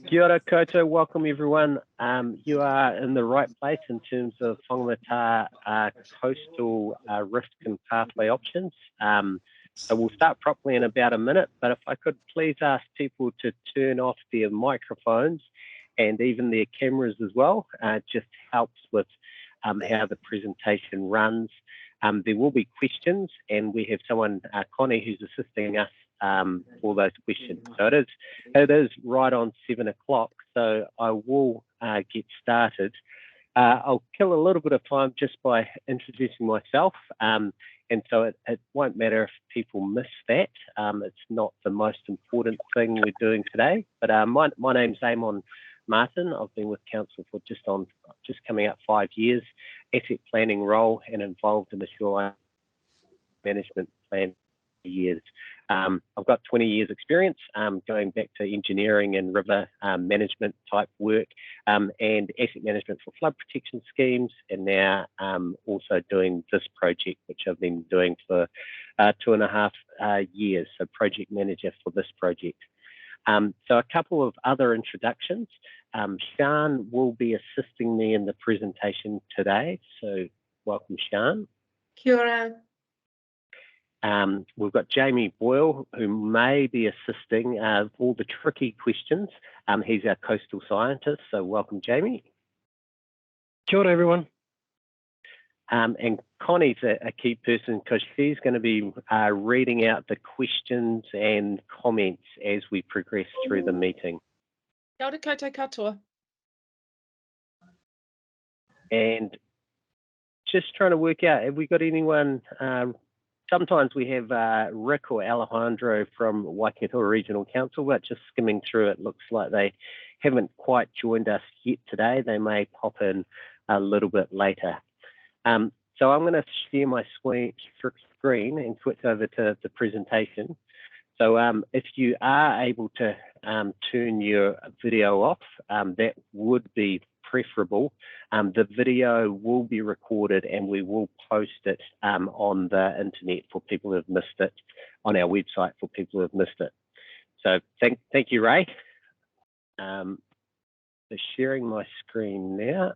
Kia ora koutou, welcome everyone. You are in the right place in terms of Whangamatā coastal risk and pathway options. So we'll start properly in about a minute, but if I could please ask people to turn off their microphones and even their cameras as well, just helps with how the presentation runs. There will be questions and we have someone, Connie, who's assisting us for those questions. So it is right on 7 o'clock, so I will get started. I'll kill a little bit of time just by introducing myself, and so it won't matter if people miss that. It's not the most important thing we're doing today, but my name's Amon Martin. I've been with Council for just coming up 5 years, asset planning role and involved in the Shoreline management plan for years. I've got 20 years experience going back to engineering and river management type work and asset management for flood protection schemes, and now also doing this project, which I've been doing for 2.5 years, so project manager for this project. So a couple of other introductions. Sian will be assisting me in the presentation today, so welcome Sian. Kia ora. We've got Jamie Boyle, who may be assisting all the tricky questions. He's our coastal scientist, so welcome Jamie. Kia ora everyone. And Connie's a key person because she's going to be reading out the questions and comments as we progress through the meeting. Kia ora koutou katoa. And just trying to work out, have we got anyone, sometimes we have Rick or Alejandro from Waikato Regional Council, but just skimming through it looks like they haven't quite joined us yet today. They may pop in a little bit later. So I'm going to share my screen and switch over to the presentation. So if you are able to turn your video off, that would be preferable. The video will be recorded and we will post it on the internet for people who have missed it, on our website for people who have missed it. So thank you, Ray. So sharing my screen now.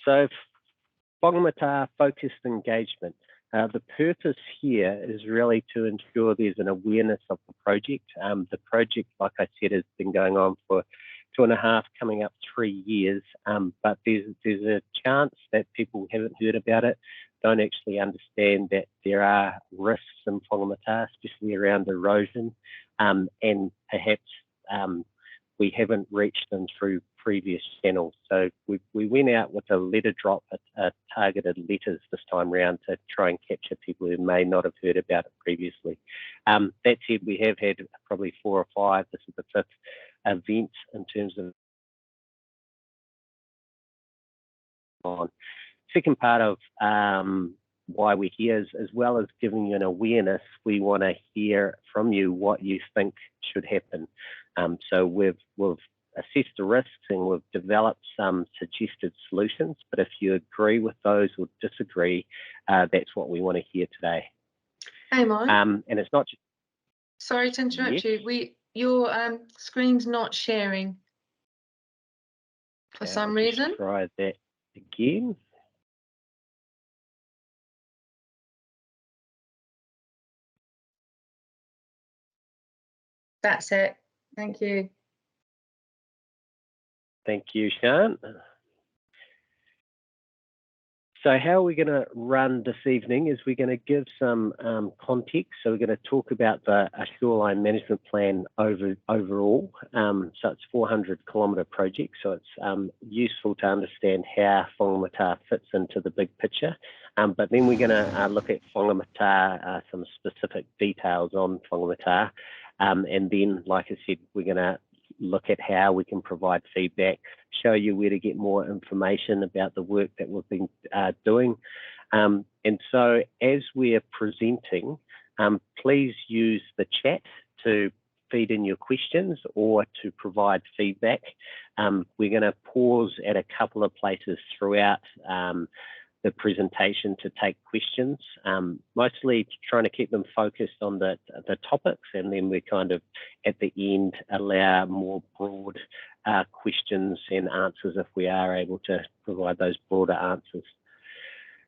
So Whangamatā focused engagement. The purpose here is really to ensure there's an awareness of the project. The project, like I said, has been going on for 2.5, coming up 3 years, but there's a chance that people haven't heard about it, don't actually understand that there are risks in Whangamatā, especially around erosion, and perhaps we haven't reached them through previous channels. So we went out with a letter drop, targeted letters this time around to try and capture people who may not have heard about it previously. That said, we have had probably 4 or 5. This is the 5th event in terms of second part of why we're here is, as well as giving you an awareness, we want to hear from you what you think should happen. So we've assessed the risks and we've developed some suggested solutions, but if you agree with those or disagree, that's what we want to hear today. Amon. And it's not just... Sorry to interrupt yes? you. Your screen's not sharing for some reason. Try that again. That's it. Thank you. Thank you, Sian. So how are we going to run this evening is we're going to give some context. So we're going to talk about the shoreline management plan overall. So it's a 400-kilometre project. So it's useful to understand how Whangamatā fits into the big picture. But then we're going to look at Whangamatā, some specific details on Whangamatā. And then, like I said, we're going to look at how we can provide feedback, show you where to get more information about the work that we've been doing. And so as we're presenting, please use the chat to feed in your questions or to provide feedback. We're going to pause at a couple of places throughout presentation to take questions, mostly trying to keep them focused on the topics, and then we kind of at the end allow more broad questions and answers if we are able to provide those broader answers.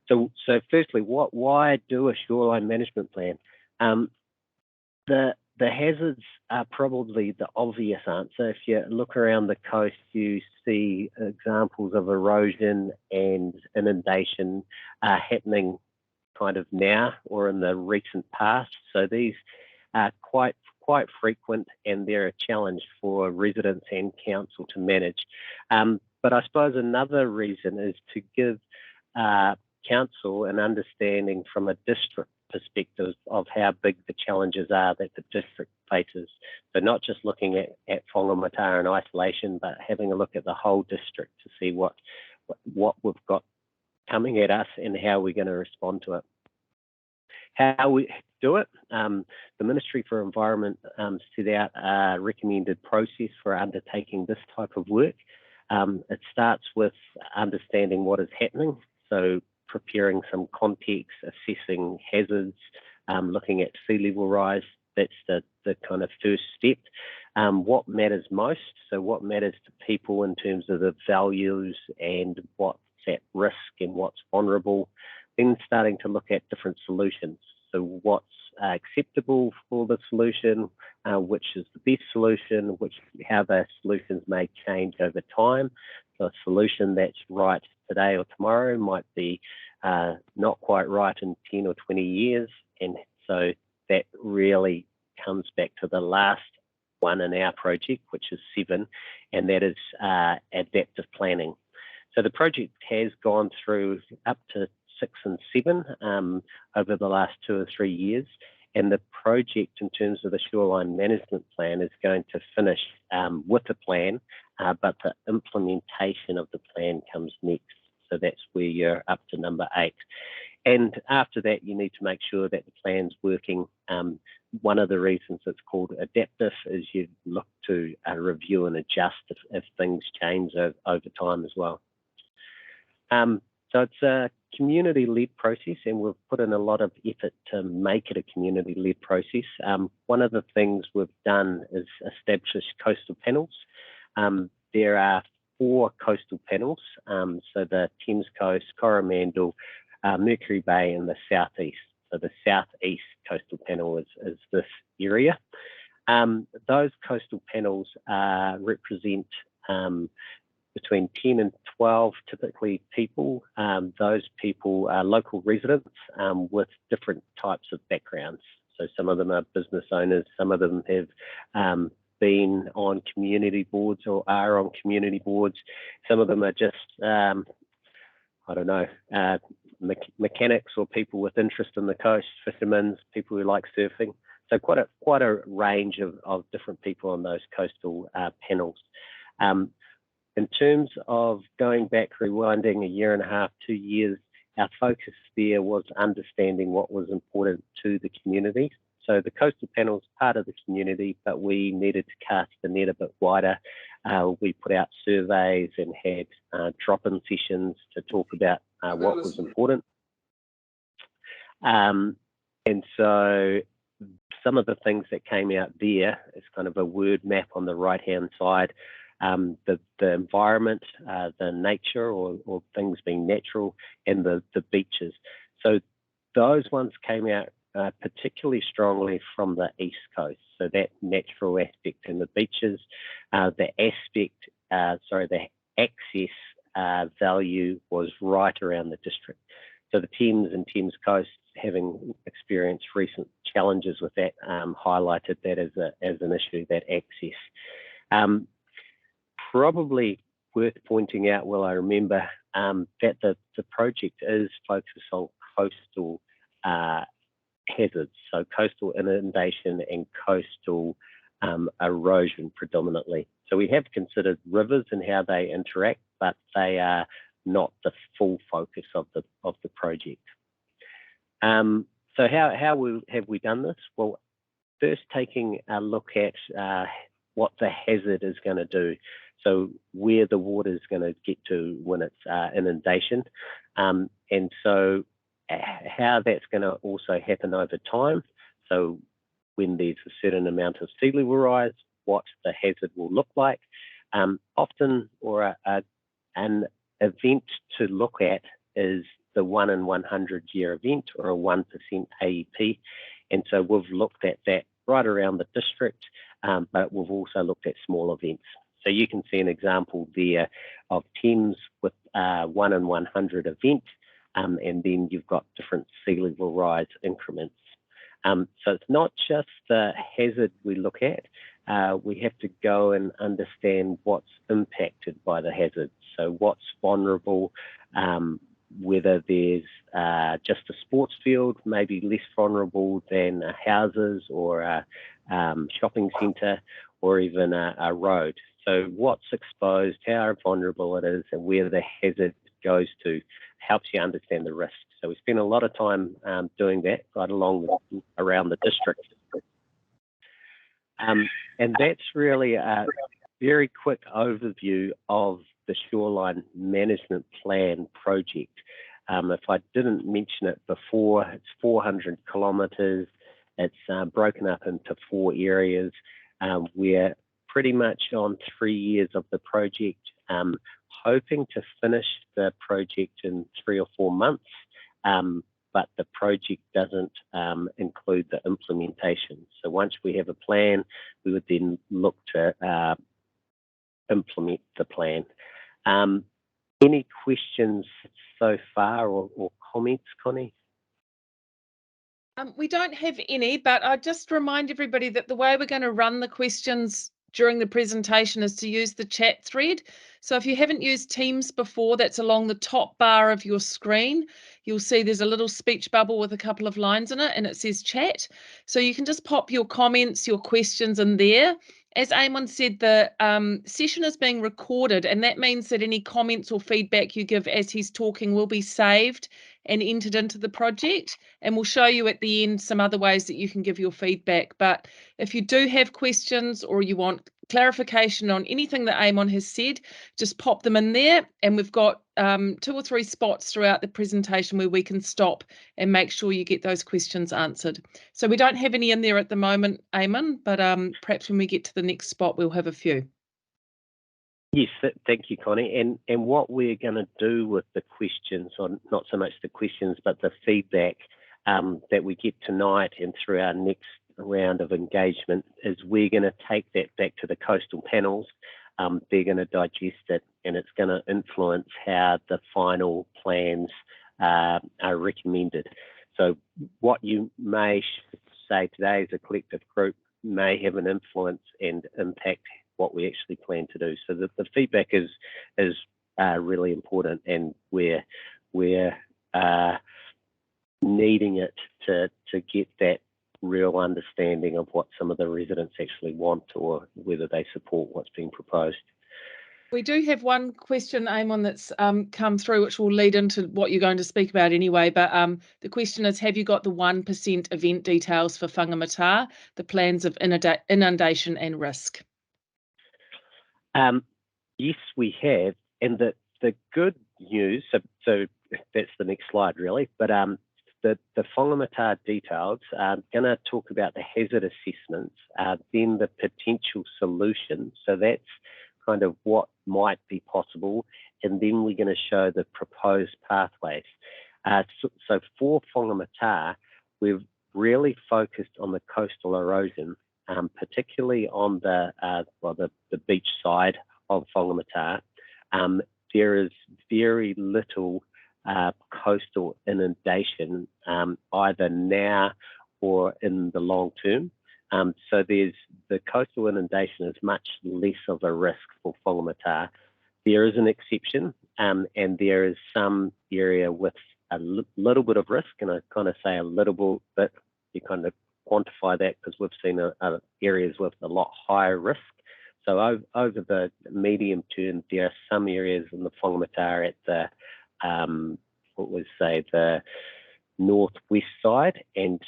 So firstly, why do a shoreline management plan? The hazards are probably the obvious answer. If you look around the coast, you see examples of erosion and inundation happening kind of now or in the recent past. So these are quite frequent, and they're a challenge for residents and council to manage. But I suppose another reason is to give council an understanding from a district perspective of how big the challenges are that the district faces. So not just looking at Whangamatā in isolation, but having a look at the whole district to see what we've got coming at us and how we're going to respond to it. How we do it, the Ministry for Environment set out a recommended process for undertaking this type of work. It starts with understanding what is happening, so preparing some context, assessing hazards, looking at sea level rise. That's the kind of first step. What matters most, so what matters to people in terms of the values and what's at risk and what's vulnerable. Then starting to look at different solutions. So what's acceptable for the solution, which is the best solution, how the solutions may change over time. So a solution that's right today or tomorrow might be not quite right in 10 or 20 years. And so that really comes back to the last one in our project, which is 7, and that is adaptive planning. So the project has gone through up to 6 and 7 over the last 2 or 3 years, and the project in terms of the shoreline management plan is going to finish with the plan, but the implementation of the plan comes next. So that's where you're up to number 8. And after that, you need to make sure that the plan's working. One of the reasons it's called adaptive is you look to review and adjust if things change over time as well. So it's a community-led process, and we've put in a lot of effort to make it a community-led process. One of the things we've done is establish coastal panels. There are 4 coastal panels, so the Thames Coast, Coromandel, Mercury Bay, and the Southeast. So the Southeast coastal panel is this area. Those coastal panels represent between 10 and 12 typically people. Those people are local residents with different types of backgrounds. So some of them are business owners, some of them have been on community boards or are on community boards. Some of them are just, I don't know, mechanics or people with interest in the coast, fishermen, people who like surfing. So quite a range of different people on those coastal panels. In terms of going back, rewinding a year and a half, 2 years, our focus there was understanding what was important to the community. So the coastal panel is part of the community, but we needed to cast the net a bit wider. We put out surveys and had drop-in sessions to talk about what was important. And so some of the things that came out there is kind of a word map on the right-hand side. The environment, the nature or things being natural, and the beaches. So those ones came out particularly strongly from the East Coast. So that natural aspect in the beaches, the access value was right around the district. So the Thames and Thames Coast, having experienced recent challenges with that, highlighted that as an issue, that access. Probably worth pointing out, I remember that the project is focused on coastal hazards, so coastal inundation and coastal erosion predominantly. So we have considered rivers and how they interact, but they are not the full focus of the project. So how have we done this? Well, first taking a look at what the hazard is going to do. So where the water is going to get to when it's inundation. And so how that's going to also happen over time. So when there's a certain amount of sea level rise, what the hazard will look like. Often, or an event to look at is the 1 in 100 year event, or a 1% AEP. And so we've looked at that right around the district, but we've also looked at small events. So you can see an example there of Thames with 1 in 100 event, and then you've got different sea level rise increments. So it's not just the hazard we look at, we have to go and understand what's impacted by the hazard. So what's vulnerable, whether there's just a sports field, maybe less vulnerable than houses or a shopping centre, or even a road. So what's exposed, how vulnerable it is, and where the hazard goes to helps you understand the risk. So we spend a lot of time doing that right around the district. And that's really a very quick overview of the Shoreline Management Plan project. If I didn't mention it before, it's 400 kilometres. It's broken up into 4 areas. We're pretty much on 3 years of the project, hoping to finish the project in 3 or 4 months, but the project doesn't include the implementation. So once we have a plan, we would then look to implement the plan. Any questions so far, or comments, Connie? We don't have any, but I just remind everybody that the way we're going to run the questions during the presentation is to use the chat thread. So if you haven't used Teams before, that's along the top bar of your screen. You'll see there's a little speech bubble with a couple of lines in it, and it says chat. So you can just pop your comments, your questions in there. As Eamon said, the session is being recorded, and that means that any comments or feedback you give as he's talking will be saved and entered into the project. And we'll show you at the end some other ways that you can give your feedback. But if you do have questions or you want clarification on anything that Eamon has said, just pop them in there, and we've got 2 or 3 spots throughout the presentation where we can stop and make sure you get those questions answered. So we don't have any in there at the moment, Eamon, but perhaps when we get to the next spot, we'll have a few. Yes, thank you, Connie. And what we're going to do with the questions, or not so much the questions, but the feedback that we get tonight and through our next round of engagement, is we're going to take that back to the coastal panels. They're going to digest it, and it's going to influence how the final plans are recommended. So what you may say today as a collective group may have an influence and impact what we actually plan to do. So the feedback is really important, and we're needing it to get that real understanding of what some of the residents actually want, or whether they support what's being proposed. We do have one question, Eamon, that's come through, which will lead into what you're going to speak about anyway. But the question is, have you got the 1% event details for Whangamatā, the plans of inundation and risk? Yes, we have. And the good news, so that's the next slide really, but the Whangamatā details are going to talk about the hazard assessments, then the potential solutions. So that's kind of what might be possible, and then we're going to show the proposed pathways. So for Whangamatā, we've really focused on the coastal erosion, particularly on the beach side of Whangamatā. There is very little coastal inundation, either now or in the long term. So the coastal inundation is much less of a risk for Whangamatā. There is an exception, and there is some area with a little bit of risk, and I kind of say a little bit, you kind of quantify that because we've seen areas with a lot higher risk. So over the medium term, there are some areas in the Whangamatā at the the northwest side, and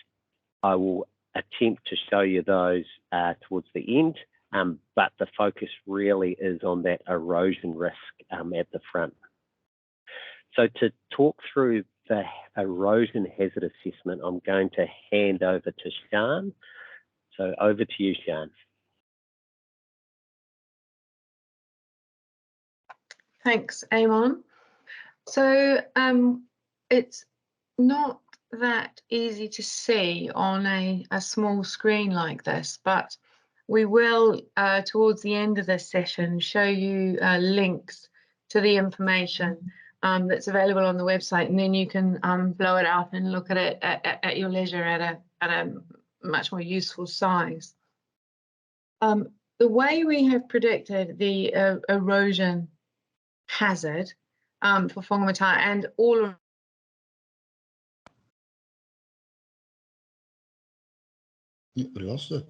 I will attempt to show you those towards the end, but the focus really is on that erosion risk at the front. So to talk through the erosion hazard assessment, I'm going to hand over to Sian. So over to you, Sian. Thanks, Eamon. So it's not that easy to see on a small screen like this, but we will, towards the end of this session, show you links to the information that's available on the website, and then you can blow it up and look at it at your leisure at a much more useful size. The way we have predicted the erosion hazard for Whangamatā and all of We lost it.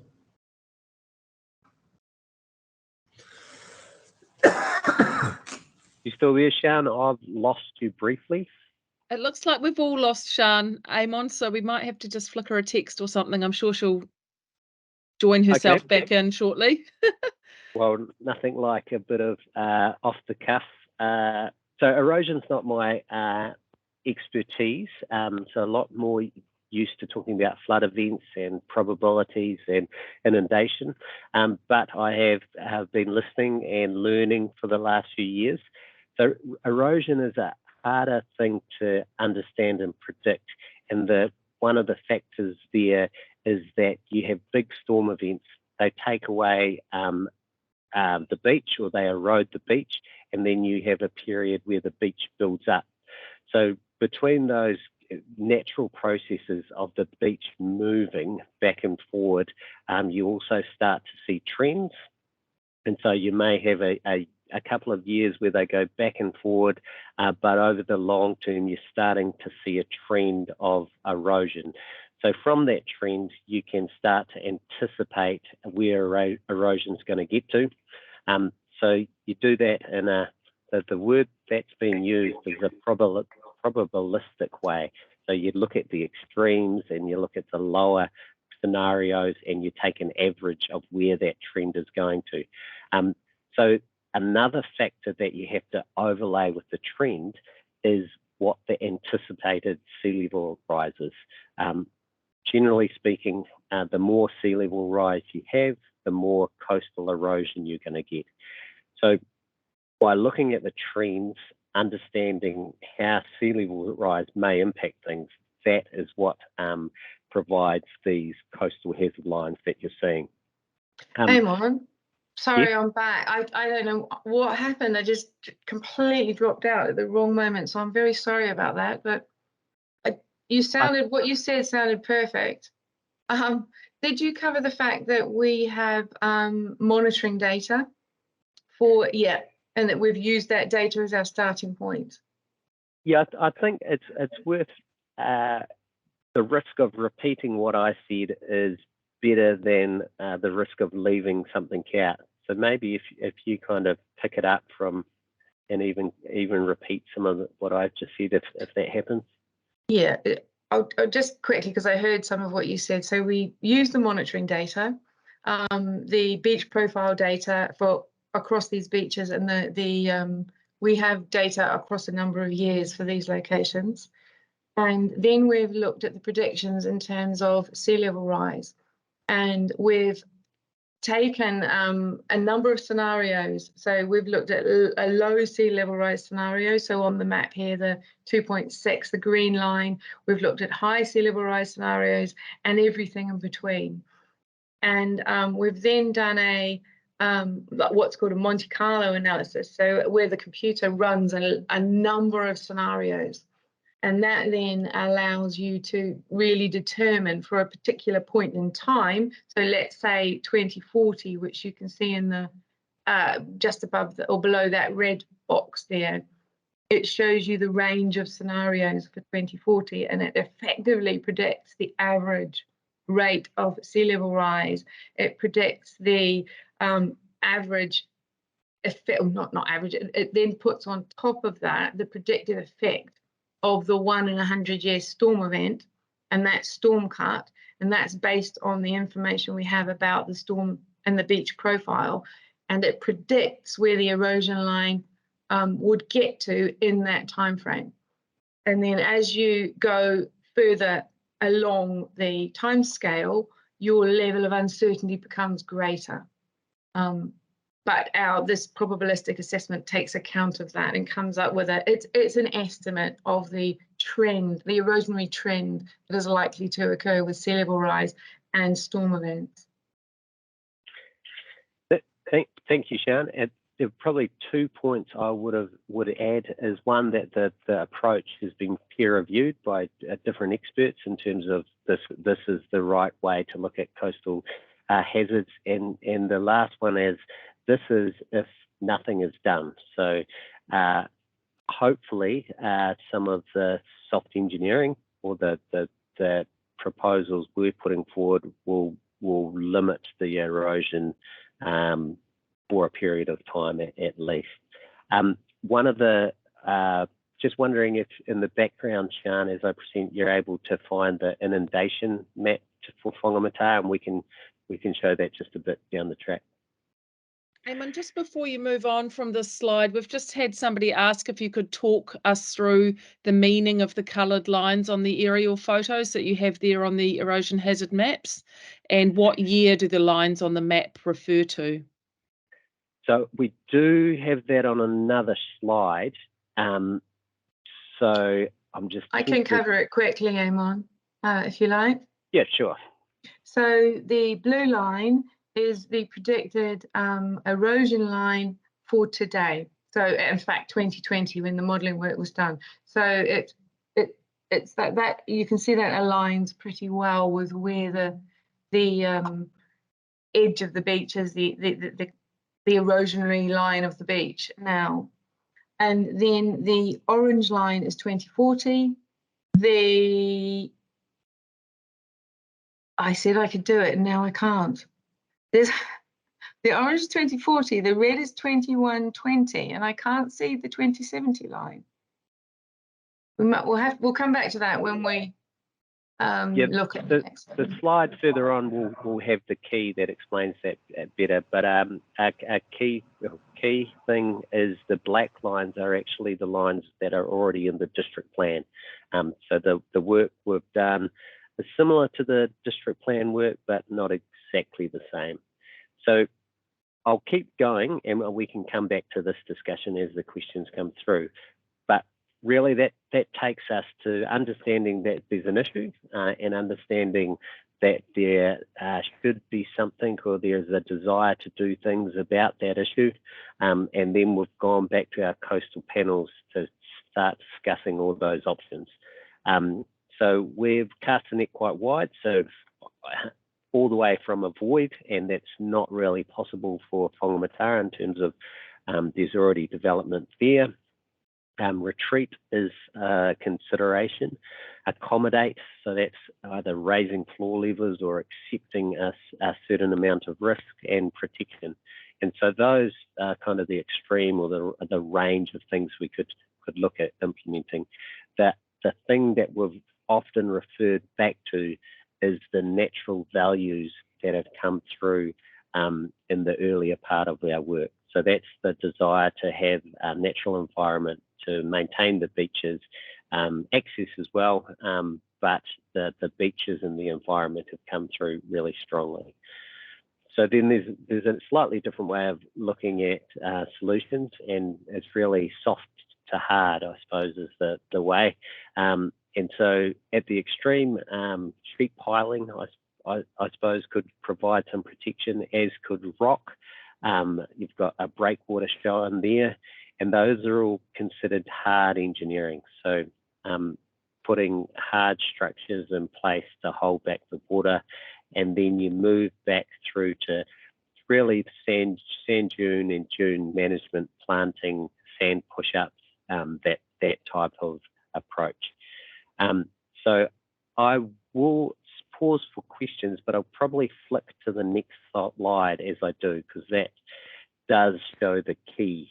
You still there, Sian? I've lost you briefly. It looks like we've all lost Sian, Eamon, so we might have to just flicker a text or something. I'm sure she'll join herself back in shortly. Well, nothing like a bit of off the cuff. So erosion's not my expertise, so a lot more used to talking about flood events and probabilities and inundation, but I have been listening and learning for the last few years. So erosion is a harder thing to understand and predict, and one of the factors there is that you have big storm events. They take away the beach, or they erode the beach, and then you have a period where the beach builds up. So between those natural processes of the beach moving back and forward, you also start to see trends. And so you may have a couple of years where they go back and forward, but over the long term, you're starting to see a trend of erosion. So from that trend, you can start to anticipate where erosion is going to get to. So you do that in the word that's being used is a probabilistic way. So you look at the extremes and you look at the lower scenarios and you take an average of where that trend is going to. So another factor that you have to overlay with the trend is what the anticipated sea level rise is. Generally speaking, the more sea level rise you have, the more coastal erosion you're going to get. So by looking at the trends, understanding how sea level rise may impact things, that is what provides these coastal hazard lines that you're seeing. Eamon, sorry, yes? I'm back. I don't know what happened. I just completely dropped out at the wrong moment, so I'm very sorry about that. But what you said sounded perfect. Did you cover the fact that we have monitoring data and that we've used that data as our starting point? Yeah, I think it's worth the risk of repeating what I said is better than the risk of leaving something out. So maybe if you kind of pick it up from and even repeat some of what I've just said, if that happens. Yeah, I'll just quickly, because I heard some of what you said. So we use the monitoring data, the beach profile data for across these beaches, and we have data across a number of years for these locations. And then we've looked at the predictions in terms of sea level rise, and we've taken a number of scenarios. So we've looked at a low sea level rise scenario. So on the map here, the 2.6, the green line, we've looked at high sea level rise scenarios and everything in between. And we've then done what's called a Monte Carlo analysis. So where the computer runs a number of scenarios. And that then allows you to really determine for a particular point in time. So let's say 2040, which you can see in the just above or below that red box there. It shows you the range of scenarios for 2040, and it effectively predicts the average rate of sea level rise. It predicts the average effect, not average. It then puts on top of that the predicted effect of the 1 in 100-year storm event, and that's storm cut, and that's based on the information we have about the storm and the beach profile, and it predicts where the erosion line would get to in that time frame. And then as you go further along the time scale, your level of uncertainty becomes greater. But this probabilistic assessment takes account of that and comes up with it's an estimate of the trend, the erosionary trend that is likely to occur with sea level rise and storm events. Thank you, Sharon. And there are probably 2 points I would add. Is one, that the approach has been peer reviewed by different experts in terms of this is the right way to look at coastal hazards, and the last one is this is if nothing is done. So hopefully some of the soft engineering or the proposals we're putting forward will limit the erosion for a period of time at least. One of the just wondering if in the background, Sian, as I present, you're able to find the inundation map for Whangamatā, and we can show that just a bit down the track. Eamon, just before you move on from this slide, we've just had somebody ask if you could talk us through the meaning of the coloured lines on the aerial photos that you have there on the erosion hazard maps, and what year do the lines on the map refer to? So we do have that on another slide. So I'm just... I can cover it quickly, Eamon, if you like. Yeah, sure. So the blue line is the predicted erosion line for today. So in fact, 2020, when the modelling work was done. So it's that you can see that aligns pretty well with where the edge of the beach is, the erosionary line of the beach now. And then the orange line is 2040. I said I could do it, and now I can't. There's the orange is 2040, the red is 2120, and I can't see the 2070 line. We'll come back to that when we look at the next one. The slide further on will have the key that explains that better. But a key thing is the black lines are actually the lines that are already in the district plan. So the work we've done is similar to the district plan work, but not exactly the same. So I'll keep going, and we can come back to this discussion as the questions come through. But really, that takes us to understanding that there's an issue and understanding that there should be something, or there's a desire to do things about that issue. And then we've gone back to our coastal panels to start discussing all those options. So we've cast the net quite wide, so all the way from avoid, and that's not really possible for Whangamatā in terms of there's already development there. Retreat is a consideration. Accommodate, so that's either raising floor levels or accepting a certain amount of risk, and protection. And so those are kind of the extreme, or the range of things we could look at implementing. The thing that we've often referred back to is the natural values that have come through in the earlier part of our work. So that's the desire to have a natural environment, to maintain the beaches, access as well, but the beaches and the environment have come through really strongly. So then there's a slightly different way of looking at solutions, and it's really soft to hard, I suppose, is the way. And so at the extreme, sheet piling, I suppose, could provide some protection, as could rock. You've got a breakwater shown there, and those are all considered hard engineering. So putting hard structures in place to hold back the water, and then you move back through to really sand dune and dune management, planting, sand push-ups, that type of approach. So I will pause for questions, but I'll probably flick to the next slide as I do, because that does show the key,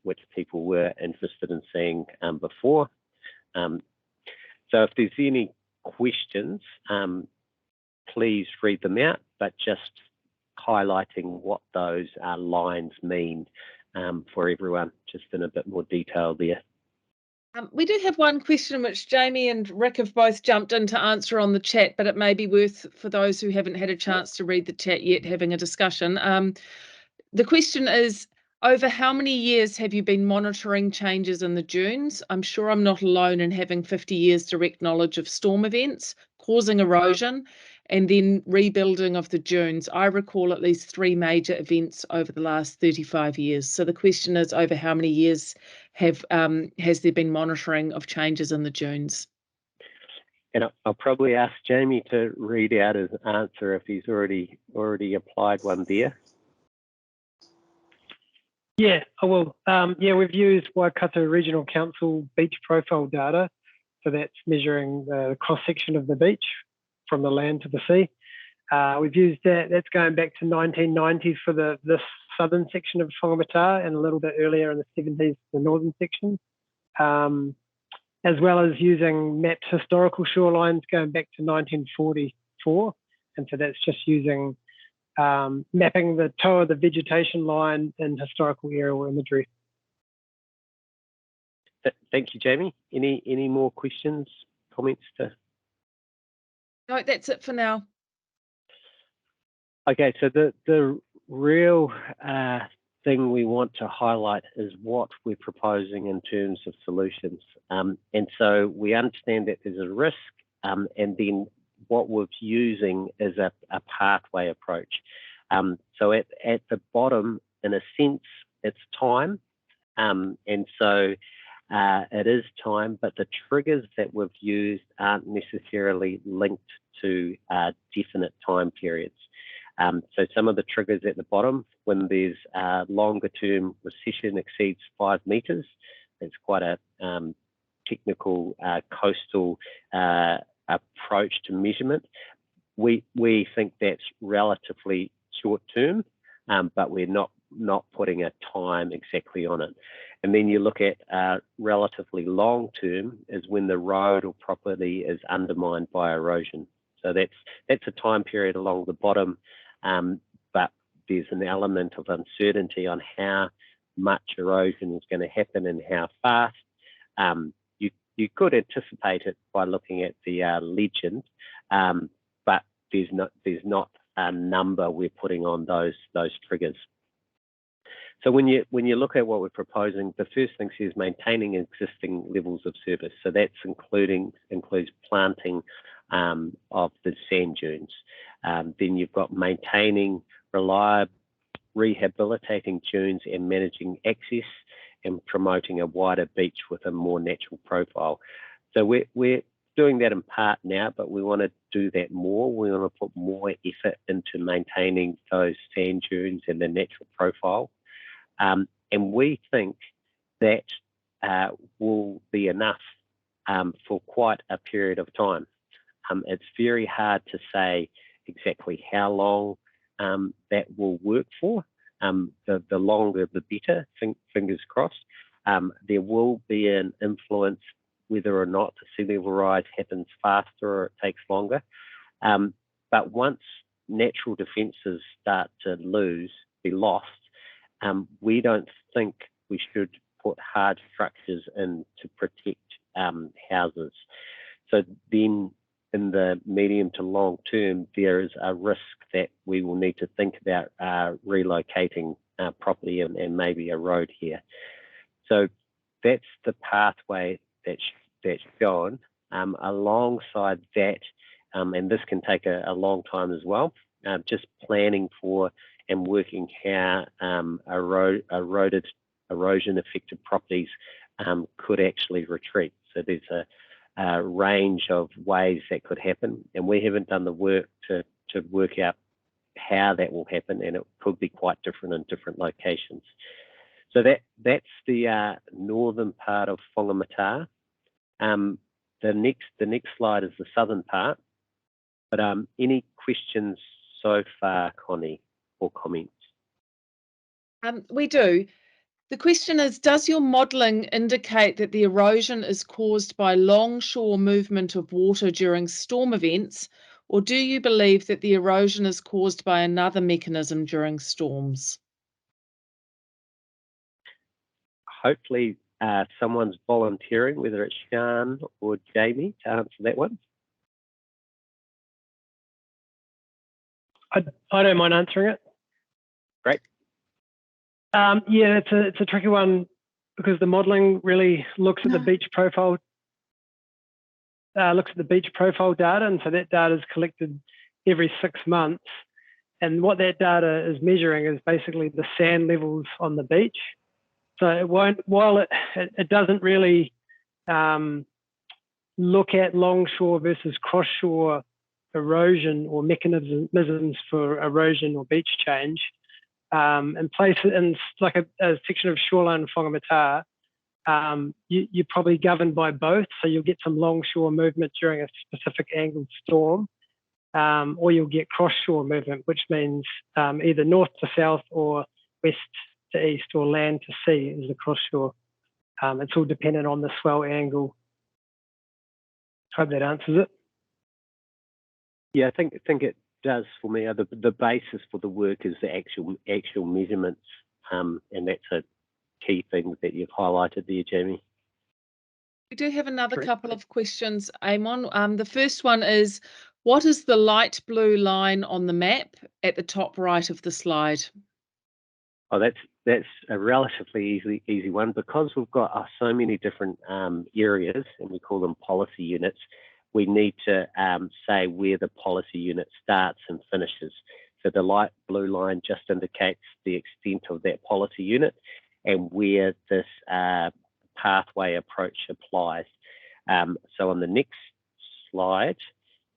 which people were interested in seeing before. So if there's any questions, please read them out, but just highlighting what those lines mean for everyone, just in a bit more detail there. We do have one question which Jamie and Rick have both jumped in to answer on the chat, but it may be worth, for those who haven't had a chance to read the chat yet, having a discussion. The question is, over how many years have you been monitoring changes in the dunes? I'm sure I'm not alone in having 50 years direct knowledge of storm events causing erosion and then rebuilding of the dunes. I recall at least 3 major events over the last 35 years. So the question is, over how many years has there been monitoring of changes in the dunes? And I'll probably ask Jamie to read out his answer if he's already applied one there. Yeah, I will. Yeah, we've used Waikato Regional Council beach profile data. So that's measuring the cross-section of the beach from the land to the sea. We've used that. That's going back to 1990 for this southern section of Whangamatā, and a little bit earlier in the 70s, the northern section, as well as using mapped historical shorelines going back to 1944. And so that's just using mapping the toe of the vegetation line in historical aerial imagery. Thank you, Jamie. Any more questions, comments to? No, that's it for now. Okay, so the real thing we want to highlight is what we're proposing in terms of solutions. And so we understand that there's a risk, and then what we're using is a pathway approach. So at the bottom, in a sense, it's time. And so it is time, but the triggers that we've used aren't necessarily linked to definite time periods. So some of the triggers at the bottom, when there's longer term recession exceeds 5 metres, it's quite a technical coastal approach to measurement. We think that's relatively short term, but we're not putting a time exactly on it. And then you look at relatively long term is when the road or property is undermined by erosion. So that's a time period along the bottom, but there's an element of uncertainty on how much erosion is going to happen and how fast. You could anticipate it by looking at the legend, but there's not a number we're putting on those triggers. So when you look at what we're proposing, the first thing is maintaining existing levels of service. So that's includes planting of the sand dunes. Then you've got maintaining reliable, rehabilitating dunes and managing access and promoting a wider beach with a more natural profile. So we're doing that in part now, but we want to do that more. We want to put more effort into maintaining those sand dunes and the natural profile. And we think that will be enough for quite a period of time. It's very hard to say exactly how long that will work for. The longer the better, fingers crossed. There will be an influence whether or not the sea level rise happens faster or it takes longer. But once natural defences start to be lost, we don't think we should put hard structures in to protect houses. So then in the medium to long term, there is a risk that we will need to think about relocating property and maybe a road here. So that's the pathway that's gone. Alongside that, and this can take a long time as well, just planning for and working how erosion-affected properties could actually retreat. So there's a range of ways that could happen, and we haven't done the work to work out how that will happen, and it could be quite different in different locations. So that's the northern part of Whangamatā. The next slide is the southern part. But any questions so far, Connie, or comments? We do. The question is, does your modelling indicate that the erosion is caused by longshore movement of water during storm events, or do you believe that the erosion is caused by another mechanism during storms? Hopefully someone's volunteering, whether it's Sian or Jamie, to answer that one. I don't mind answering it. Great. Yeah, it's a tricky one because the modelling really looks at the beach profile. Looks at the beach profile data, and so that data is collected every 6 months. And what that data is measuring is basically the sand levels on the beach. So it won't, while it doesn't really look at longshore versus cross-shore erosion or mechanisms for erosion or beach change, and place it in like a section of Shoreline and Whangamatā, you're probably governed by both. So you'll get some longshore movement during a specific angled storm, or you'll get cross-shore movement, which means either north to south or west to east or land to sea is the cross-shore. It's all dependent on the swell angle. Hope that answers it. Yeah, I think it does for me. The basis for the work is the actual measurements, and that's a key thing that you've highlighted there, Jamie. We do have another couple of questions, Eamon. The first one is, what is the light blue line on the map at the top right of the slide? Oh, that's a relatively easy one, because we've got so many different areas, and we call them policy units. We need to say where the policy unit starts and finishes. So the light blue line just indicates the extent of that policy unit and where this pathway approach applies. So on the next slide,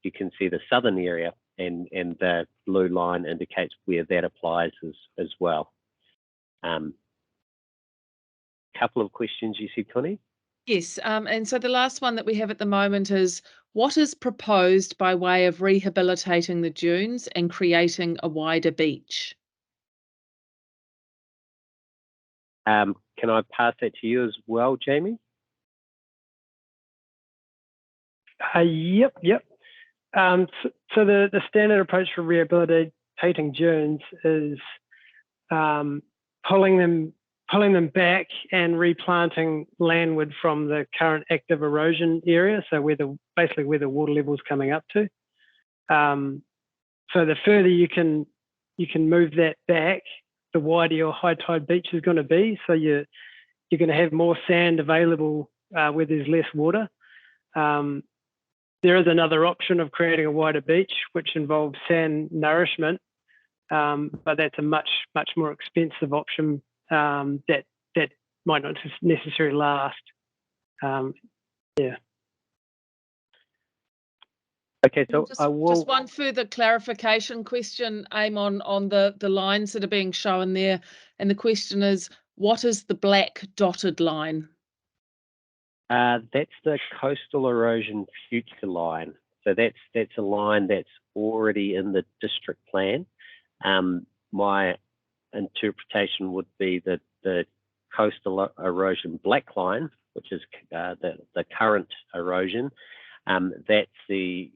you can see the southern area, and the blue line indicates where that applies as well. Couple of questions you said, Connie? Yes, and so the last one that we have at the moment is, what is proposed by way of rehabilitating the dunes and creating a wider beach? Can I pass that to you as well, Jamie? Yep. So the standard approach for rehabilitating dunes is pulling them back and replanting landward from the current active erosion area. So basically where the water level is coming up to. So the further you can move that back, the wider your high tide beach is going to be. So you're going to have more sand available where there's less water. There is another option of creating a wider beach, which involves sand nourishment, but that's a much more expensive option that might not necessarily last. Yeah. Okay, so I will... Just one further clarification question, Eamon, on the lines that are being shown there. And the question is, what is the black dotted line? That's the coastal erosion future line. So that's a line that's already in the district plan. My interpretation would be that the coastal erosion black line, which is the current erosion, that's the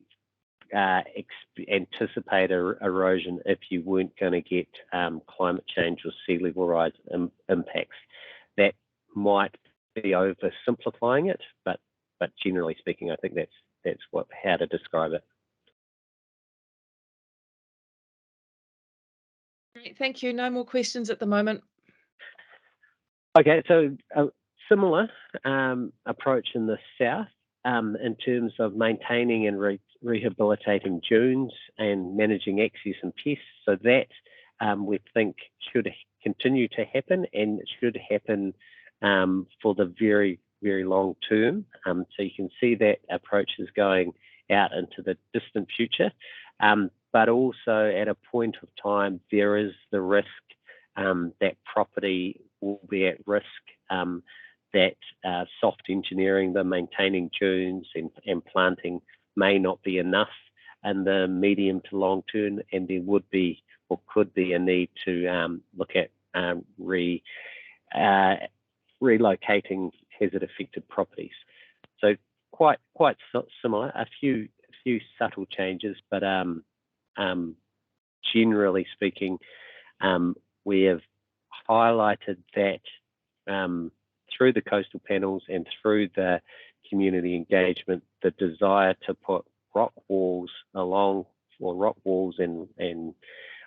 anticipated erosion if you weren't going to get climate change or sea level rise impacts. That might be oversimplifying it, but generally speaking, I think that's how to describe it. Great, thank you. No more questions at the moment. Okay, so a similar approach in the south in terms of maintaining and rehabilitating dunes and managing access and pests. So that we think should continue to happen, and it should happen for the very, very long term. So you can see that approach is going out into the distant future, but also at a point of time, there is the risk that property will be at risk, that soft engineering, the maintaining dunes and planting may not be enough in the medium to long term, and there would be or could be a need to look at relocating hazard affected properties. So quite similar, a few subtle changes, but generally speaking, we have highlighted that through the coastal panels and through the community engagement, the desire to put rock walls along, or rock walls and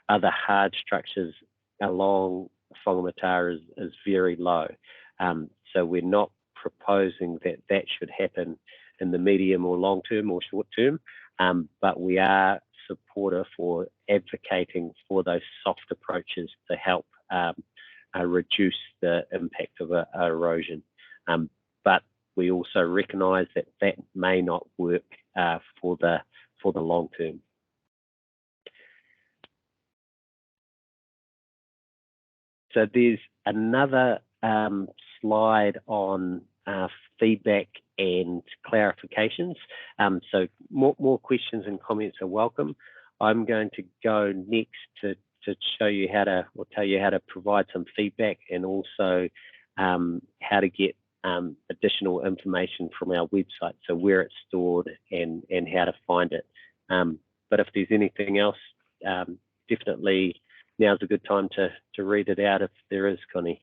other hard structures along Whangamatā is very low. So we're not proposing that should happen in the medium or long term or short term, but we are supportive or advocating for those soft approaches to help reduce the impact of erosion. But we also recognise that may not work for the long term. So there's another slide on feedback and clarifications. So more questions and comments are welcome. I'm going to go next to show you how to, or tell you how to provide some feedback, and also how to get additional information from our website, so where it's stored and how to find it. But if there's anything else, definitely now's a good time to read it out if there is, Connie.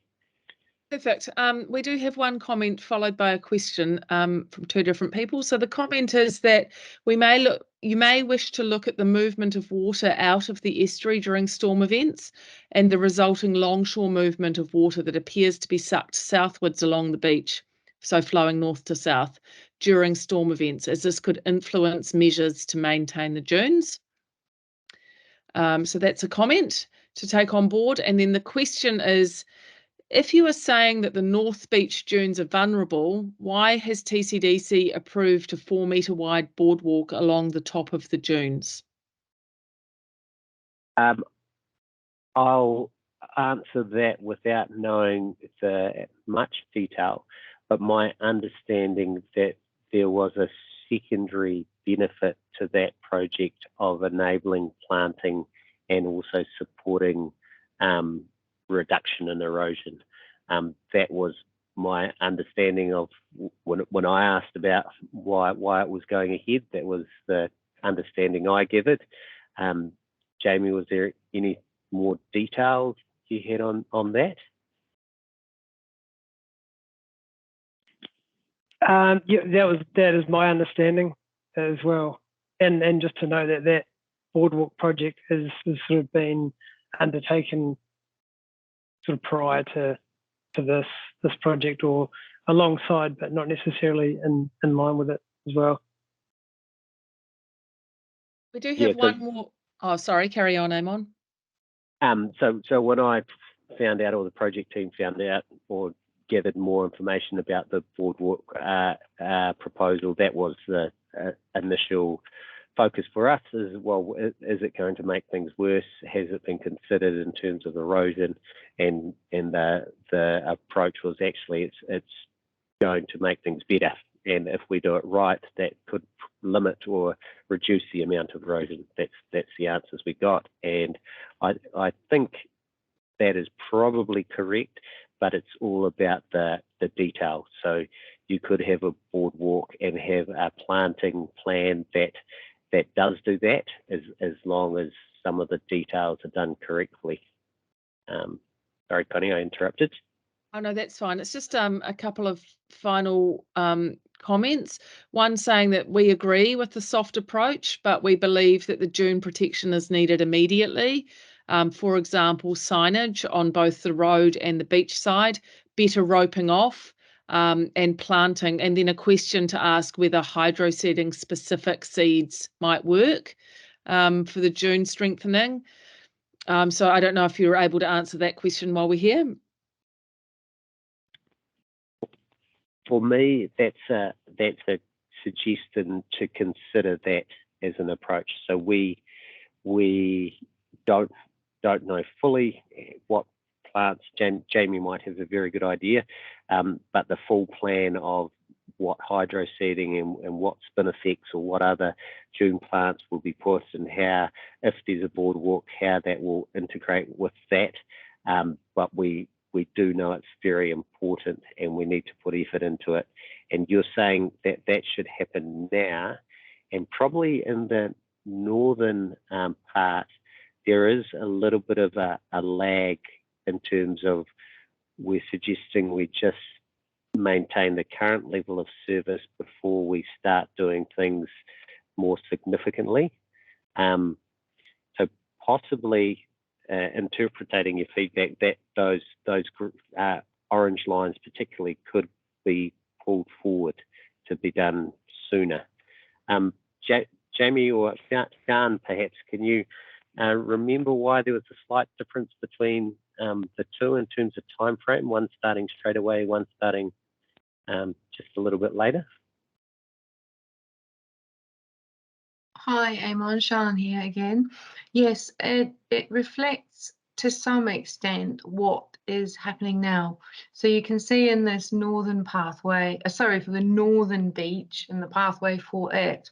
Perfect. We do have one comment followed by a question from two different people. So the comment is that you may wish to look at the movement of water out of the estuary during storm events and the resulting longshore movement of water that appears to be sucked southwards along the beach, so flowing north to south during storm events, as this could influence measures to maintain the dunes. So that's a comment to take on board. And then the question is, if you are saying that the North Beach dunes are vulnerable, why has TCDC approved a 4-metre wide boardwalk along the top of the dunes? I'll answer that without knowing much detail, but my understanding that there was a secondary benefit to that project of enabling planting and also supporting reduction in erosion. That was my understanding of when I asked about why it was going ahead. That was the understanding I gathered. Jamie, was there any more details you had on that? Yeah, that is my understanding as well. And just to know that boardwalk project has sort of been undertaken sort of prior to this project, or alongside, but not necessarily in line with it as well. We do have one more. Oh, sorry, carry on, Amon. So when I found out, or the project team found out or gathered more information about the boardwalk proposal, that was the initial focus for us. Is, well, is it going to make things worse? Has it been considered in terms of erosion? And the approach was actually it's going to make things better. And if we do it right, that could limit or reduce the amount of erosion. That's the answers we got. And I think that is probably correct, but it's all about the detail. So you could have a boardwalk and have a planting plan that does do that, as long as some of the details are done correctly. Sorry, Connie, I interrupted. Oh, no, that's fine. It's just a couple of final comments. One saying that we agree with the soft approach, but we believe that the dune protection is needed immediately. For example, signage on both the road and the beach side, better roping off, and planting, and then a question to ask whether hydro seeding specific seeds might work for the dune strengthening. So I don't know if you're able to answer that question while we're here. For me, that's a suggestion to consider that as an approach. So we don't know fully what plants. Jamie might have a very good idea, but the full plan of what hydro seeding and what spinifex or what other dune plants will be put, and how, if there's a boardwalk, how that will integrate with that. But we do know it's very important, and we need to put effort into it. And you're saying that should happen now, and probably in the northern part, there is a little bit of a lag in terms of, we're suggesting we just maintain the current level of service before we start doing things more significantly. So possibly interpreting your feedback that those orange lines particularly could be pulled forward to be done sooner. Jamie or Sian, perhaps, can you remember why there was a slight difference between the two in terms of time frame, one starting straight away, one starting just a little bit later? Hi, Eamon, Sian here again. Yes, it reflects to some extent what is happening now. So you can see in this northern pathway, for the northern beach and the pathway for it,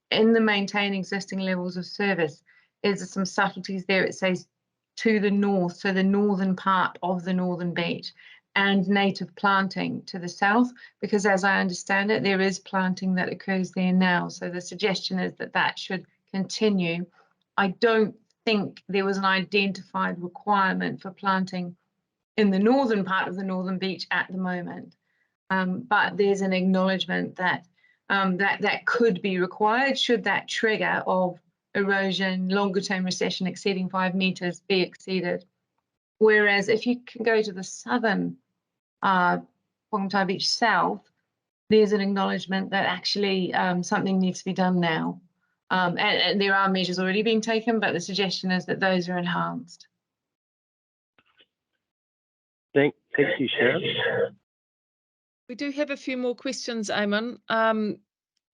in the maintain existing levels of service, there's some subtleties there. It says to the north, so the northern part of the northern beach, and native planting to the south, because as I understand it, there is planting that occurs there now. So the suggestion is that that should continue. I don't think there was an identified requirement for planting in the northern part of the northern beach at the moment. But there's an acknowledgement that that could be required should that trigger of erosion, longer term recession exceeding 5 metres be exceeded. Whereas if you can go to the southern Whangamatā Beach south, there's an acknowledgement that actually something needs to be done now. And there are measures already being taken, but the suggestion is that those are enhanced. Thank you, Sharon. We do have a few more questions, Eamon.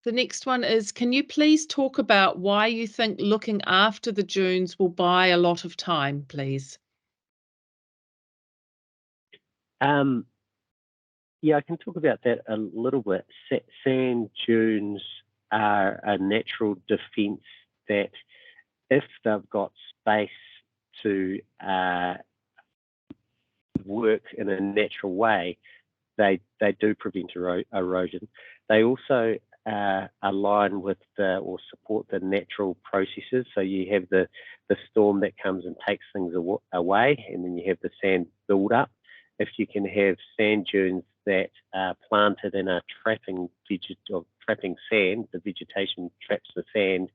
The next one is, can you please talk about why you think looking after the dunes will buy a lot of time, please? Yeah, I can talk about that a little bit. Sand dunes are a natural defence that if they've got space to work in a natural way, they do prevent erosion. They also align with or support the natural processes. So you have the storm that comes and takes things away, and then you have the sand build up. If you can have sand dunes that are planted and are trapping sand, the vegetation traps the sand,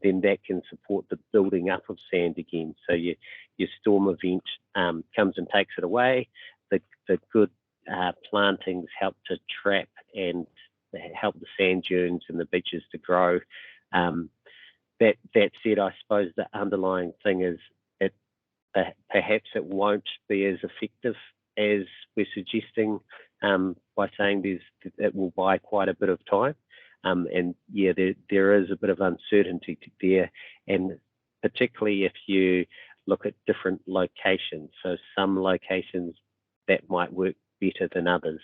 then that can support the building up of sand again. So your storm event comes and takes it away. The good plantings help to trap and help the sand dunes and the beaches to grow. That said, I suppose the underlying thing is perhaps it won't be as effective as we're suggesting by saying it will buy quite a bit of time. And yeah, there is a bit of uncertainty there, and particularly if you look at different locations. So some locations that might work better than others.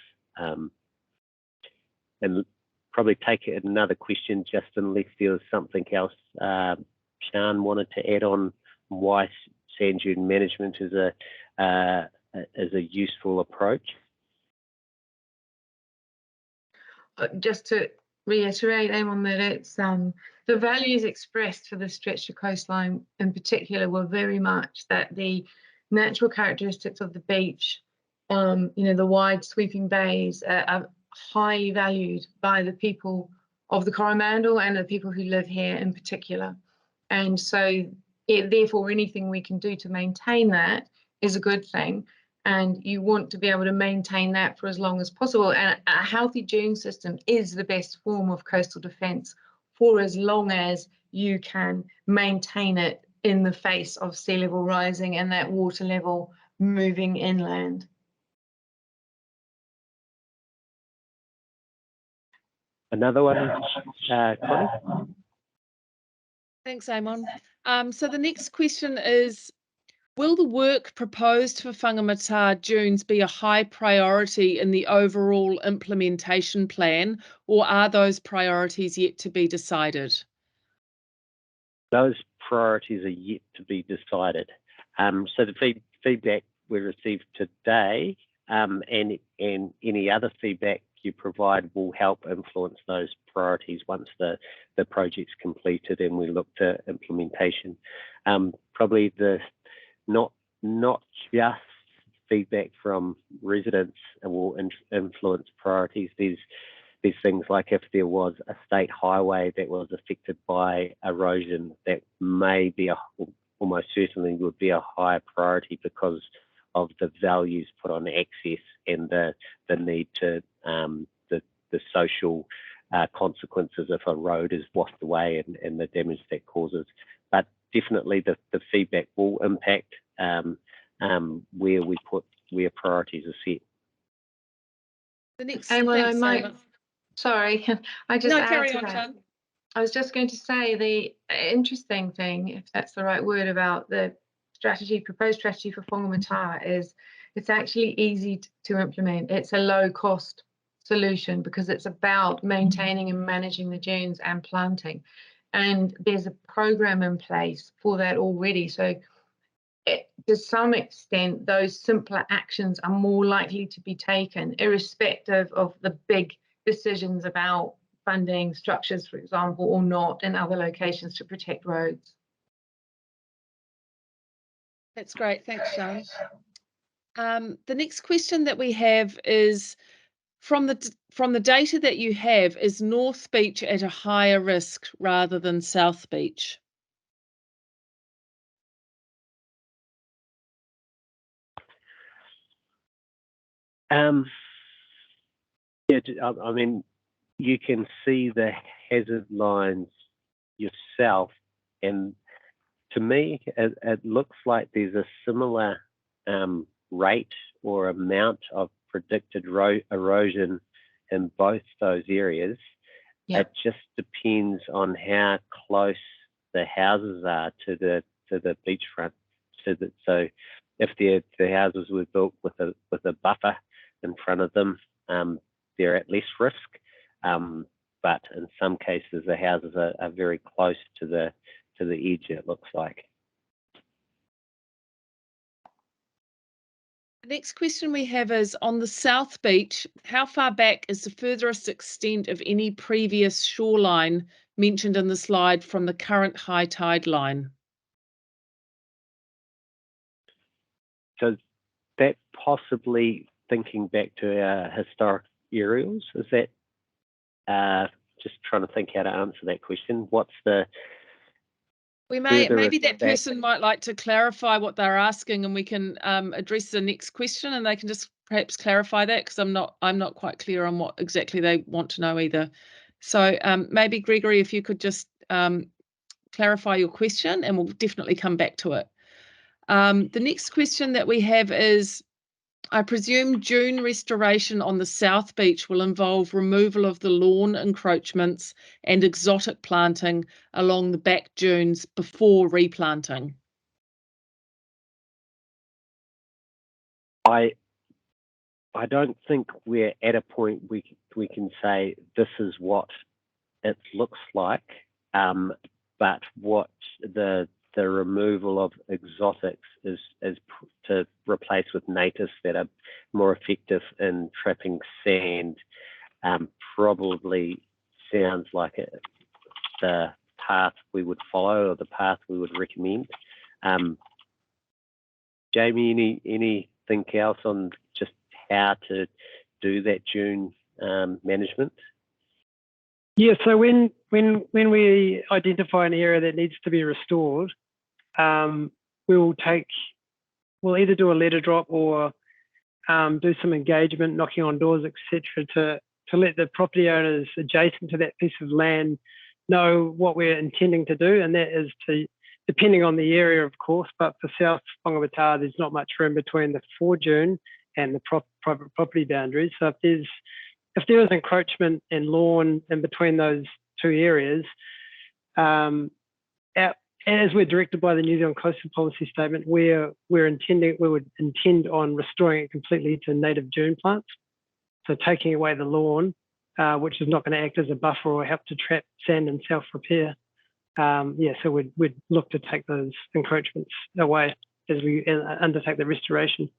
And probably take another question, just unless there was something else Sian wanted to add on why sand dune management is a useful approach. Just to reiterate, Eamon, that it's the values expressed for the stretch of coastline in particular were very much that the natural characteristics of the beach, the wide sweeping bays are highly valued by the people of the Coromandel and the people who live here in particular. And so therefore anything we can do to maintain that is a good thing. And you want to be able to maintain that for as long as possible. And a healthy dune system is the best form of coastal defence for as long as you can maintain it in the face of sea level rising and that water level moving inland. Another one, Connie? Thanks, Eamon. So the next question is, will the work proposed for Whangamatā dunes be a high priority in the overall implementation plan, or are those priorities yet to be decided? Those priorities are yet to be decided. So the feedback we received today and any other feedback you provide will help influence those priorities once the project's completed and we look to implementation. Probably not just feedback from residents will influence priorities. These things like if there was a state highway that was affected by erosion, that may be almost certainly would be a higher priority because of the values put on access and the need to the social consequences if a road is washed away and the damage that causes. But definitely the feedback will impact where priorities are set. The next, And what I thanks, might, Simon. sorry, I just No, add carry to on, that. Sean. I was just going to say the interesting thing, if that's the right word, about the proposed strategy for Whangamatā is it's actually easy to implement. It's a low cost solution because it's about maintaining and managing the dunes and planting. And there's a program in place for that already. So to some extent, those simpler actions are more likely to be taken, irrespective of the big decisions about funding structures, for example, or not in other locations to protect roads. That's great. Thanks, Sean. The next question that we have is, from the data that you have, is North Beach at a higher risk rather than South Beach? Yeah, I mean, you can see the hazard lines yourself, and to me, it looks like there's a similar rate or amount of predicted erosion in both those areas. Yep. It just depends on how close the houses are to the beachfront. So if the houses were built with a buffer in front of them, they're at less risk. But in some cases, the houses are very close to the edge, it looks like. The next question we have is, on the South Beach, how far back is the furthest extent of any previous shoreline mentioned in the slide from the current high tide line? So that possibly thinking back to our historic aerials, is that just trying to think how to answer that question? What's the maybe that person might like to clarify what they're asking, and we can address the next question, and they can just perhaps clarify that, because I'm not quite clear on what exactly they want to know either. So maybe Gregory, if you could just clarify your question, and we'll definitely come back to it. The next question that we have is, I presume dune restoration on the South Beach will involve removal of the lawn encroachments and exotic planting along the back dunes before replanting. I don't think we're at a point we can say this is what it looks like, but what the removal of exotics is to replace with natives that are more effective in trapping sand. Probably sounds like the path we would follow, or the path we would recommend. Jamie, anything else on just how to do that dune management? Yeah, so when we identify an area that needs to be restored, we'll either do a letter drop or do some engagement, knocking on doors, etc., to let the property owners adjacent to that piece of land know what we're intending to do, and that is to, depending on the area, of course, but for South Whangamatā, there's not much room between the foredune and the private property boundaries. So if there is encroachment and lawn in between those two areas, as we're directed by the New Zealand Coastal Policy Statement, we would intend on restoring it completely to native dune plants. So taking away the lawn, which is not going to act as a buffer or help to trap sand and self-repair. So we'd look to take those encroachments away as we undertake the restoration.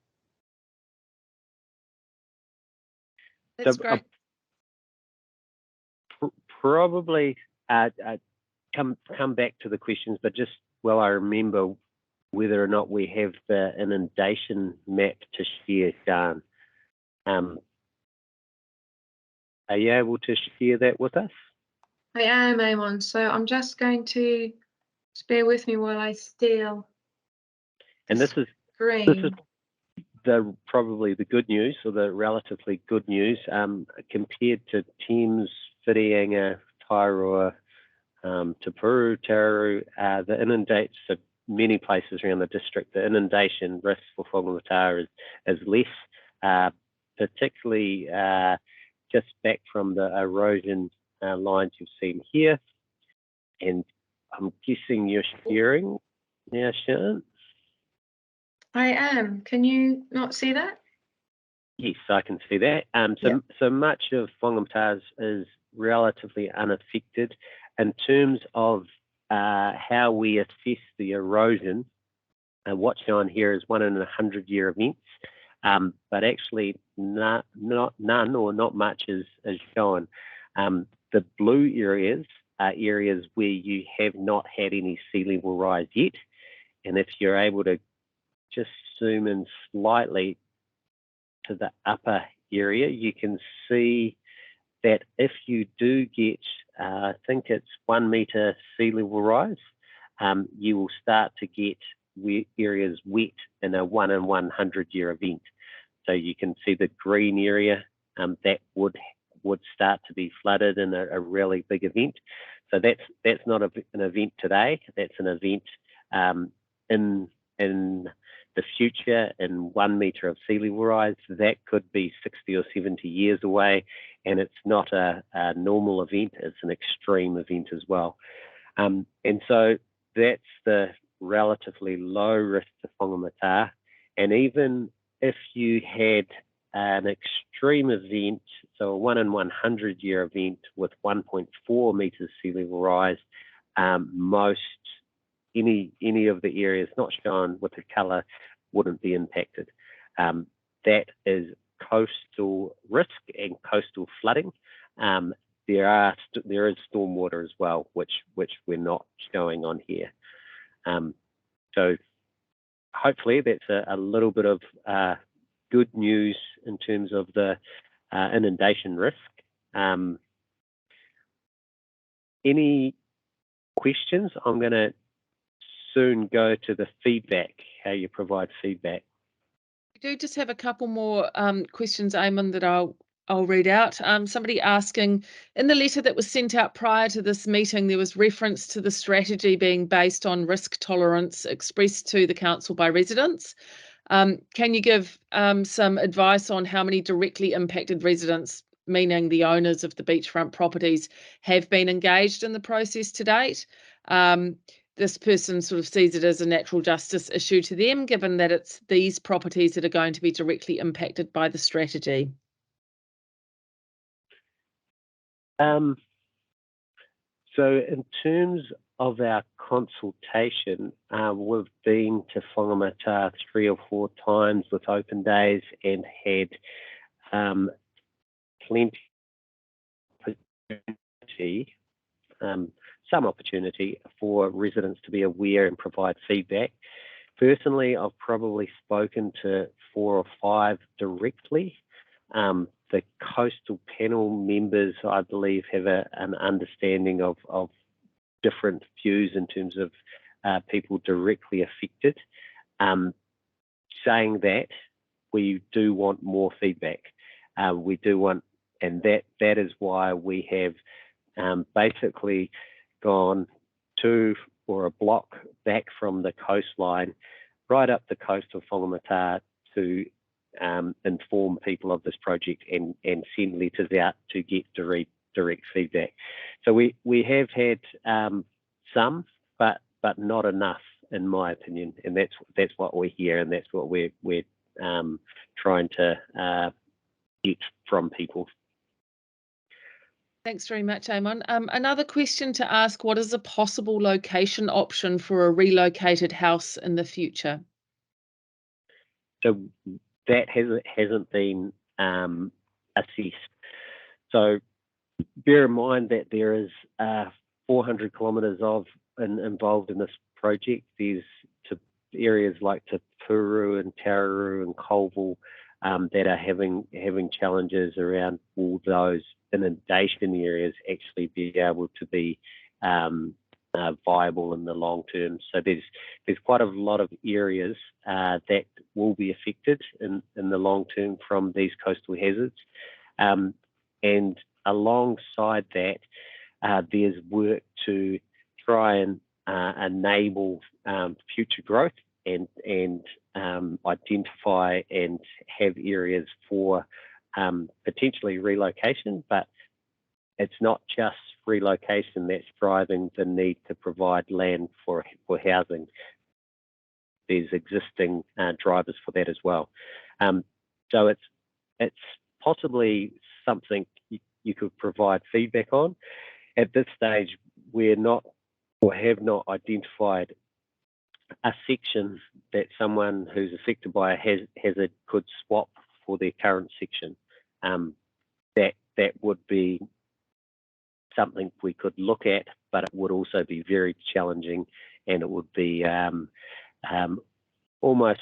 That's great. Probably come back to the questions, but just while I remember, whether or not we have the inundation map to share, Sean. Are you able to share that with us? I am, Amon. So I'm just going to bear with me while I steal. And this is probably the good news, or the relatively good news, compared to Thames, Whiringa, Tairoa, Te Puru, Tararu, the inundates many places around the district. The inundation risk for Whangamatā is less, particularly just back from the erosion lines you've seen here. And I'm guessing you're sharing now, Sharon? I am. Can you not see that? Yes, I can see that. So much of Whangamatā is relatively unaffected in terms of how we assess the erosion. What's shown here is 1 in 100-year events, but actually none or not much is shown. The blue areas are areas where you have not had any sea level rise yet, and if you're able to just zoom in slightly to the upper area, you can see that if you do get, I think it's 1 metre sea level rise, you will start to get areas wet in a 1 in 100-year event. So you can see the green area that would start to be flooded in a really big event. So that's not an event today. That's an event in the future, in 1 metre of sea level rise. That could be 60 or 70 years away, and it's not a normal event. It's an extreme event as well. And so that's the relatively low risk to Whangamatā. And even if you had an extreme event, so a 1 in 100-year event with 1.4 metres sea level rise, any of the areas not shown with the colour wouldn't be impacted. That is coastal risk and coastal flooding. There is stormwater as well, which we're not showing on here. So hopefully that's a little bit of good news in terms of the inundation risk. Any questions? I'm going to soon go to the feedback, how you provide feedback. We do just have a couple more questions, Eamon, that I'll read out. Somebody asking, in the letter that was sent out prior to this meeting, there was reference to the strategy being based on risk tolerance expressed to the council by residents. Can you give some advice on how many directly impacted residents, meaning the owners of the beachfront properties, have been engaged in the process to date? This person sort of sees it as a natural justice issue to them, given that it's these properties that are going to be directly impacted by the strategy. So in terms of our consultation, we've been to Whangamatā 3 or 4 times with open days and had plenty of opportunity, some opportunity for residents to be aware and provide feedback. Personally, I've probably spoken to 4 or 5 directly. The coastal panel members, I believe, have an understanding of different views in terms of people directly affected. Saying that, we do want more feedback. We do want, and that is why we have basically gone to, or a block back from the coastline, right up the coast of Whangamatā to inform people of this project and send letters out to get direct feedback. So we have had some, but not enough, in my opinion, and that's what we hear, and that's what we're trying to get from people. Thanks very much, Eamon. Another question to ask, what is a possible location option for a relocated house in the future? So that hasn't been assessed. So bear in mind that there is 400 kilometres involved in this project. There's areas like Te Puru and Tararoo and Colville that are having challenges around all those inundation areas actually be able to be viable in the long term. So there's quite a lot of areas that will be affected in the long term from these coastal hazards. And alongside that, there's work to try and enable future growth and identify and have areas for potentially relocation, but it's not just relocation that's driving the need to provide land for housing. There's existing drivers for that as well. So it's possibly something you could provide feedback on. At this stage, we're not or have not identified a section that someone who's affected by a hazard could swap for their current section. That would be something we could look at, but it would also be very challenging, and it would be almost,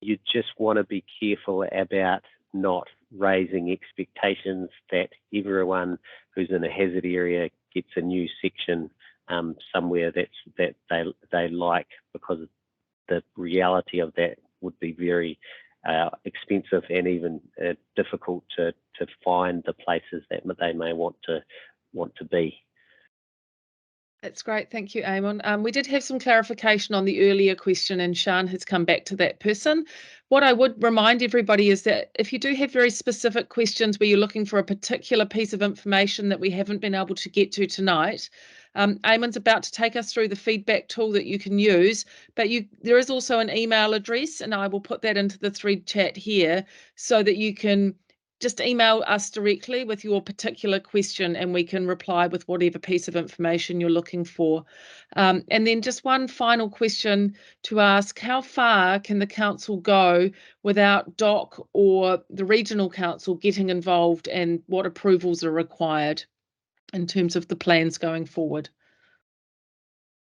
you just want to be careful about not raising expectations that everyone who's in a hazard area gets a new section somewhere that they like, because the reality of that would be very expensive and even difficult to find the places that they may want to be. That's great. Thank you, Eamon. We did have some clarification on the earlier question, and Sian has come back to that person. What I would remind everybody is that if you do have very specific questions where you're looking for a particular piece of information that we haven't been able to get to tonight, Eamon's about to take us through the feedback tool that you can use, but there is also an email address, and I will put that into the thread chat here so that you can just email us directly with your particular question, and we can reply with whatever piece of information you're looking for. And then just one final question to ask: how far can the council go without DOC or the regional council getting involved, and what approvals are required in terms of the plans going forward?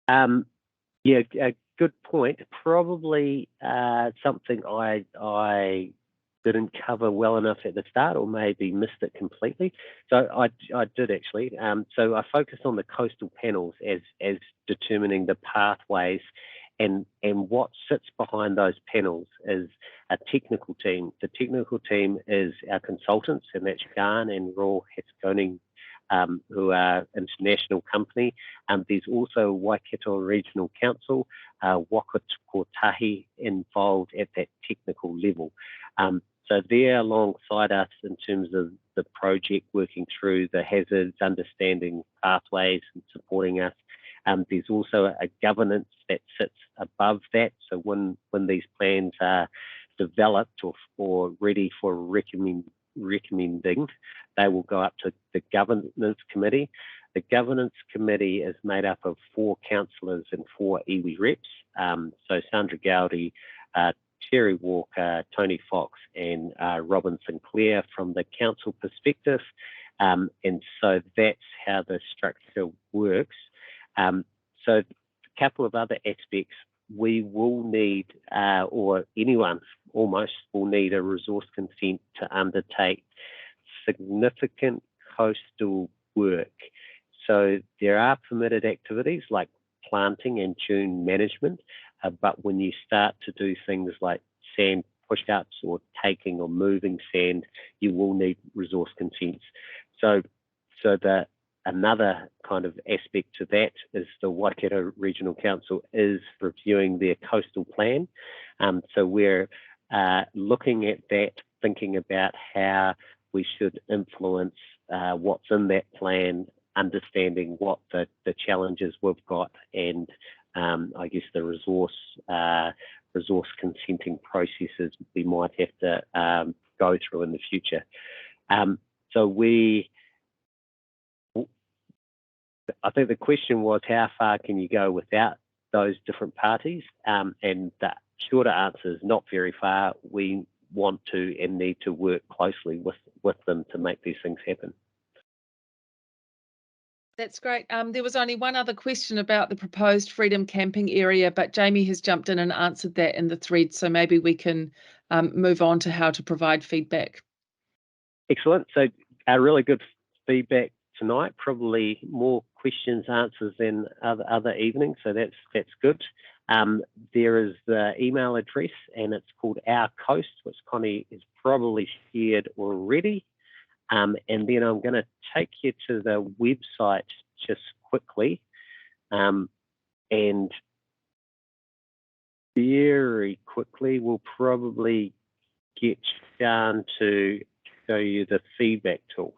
Yeah, a good point. Probably something I didn't cover well enough at the start, or maybe missed it completely. So I did actually. So I focused on the coastal panels as determining the pathways, and what sits behind those panels is a technical team. The technical team is our consultants, and that's Garn and Royal Haskoning, who are an international company. There's also Waikato Regional Council, Waka Kotahi, involved at that technical level. So they're alongside us in terms of the project, working through the hazards, understanding pathways and supporting us. There's also a governance that sits above that. So when these plans are developed or ready for recommending, they will go up to the governance committee. The governance committee is made up of 4 councillors and 4 iwi reps. So Sandra Gowdy, Terry Walker, Tony Fox, and Robin Sinclair from the council perspective. And so that's how the structure works. So a couple of other aspects, we will need, or anyone almost will need, a resource consent to undertake significant coastal work. So there are permitted activities like planting and dune management, but when you start to do things like sand push-ups or taking or moving sand, you will need resource consents. So another kind of aspect to that is the Waikato Regional Council is reviewing their coastal plan. So we're looking at that, thinking about how we should influence what's in that plan, understanding what the challenges we've got, and I guess the resource consenting processes we might have to go through in the future. I think the question was, how far can you go without those different parties? And the shorter answer is not very far. We want to and need to work closely with them to make these things happen. That's great. There was only one other question about the proposed freedom camping area, but Jamie has jumped in and answered that in the thread. So maybe we can move on to how to provide feedback. Excellent. So really good feedback tonight. Probably more questions, answers than other evenings. So that's good. There is the email address, and it's called Our Coast, which Connie has probably shared already. And then I'm going to take you to the website just quickly, and very quickly we'll probably get Sian to show you the feedback tool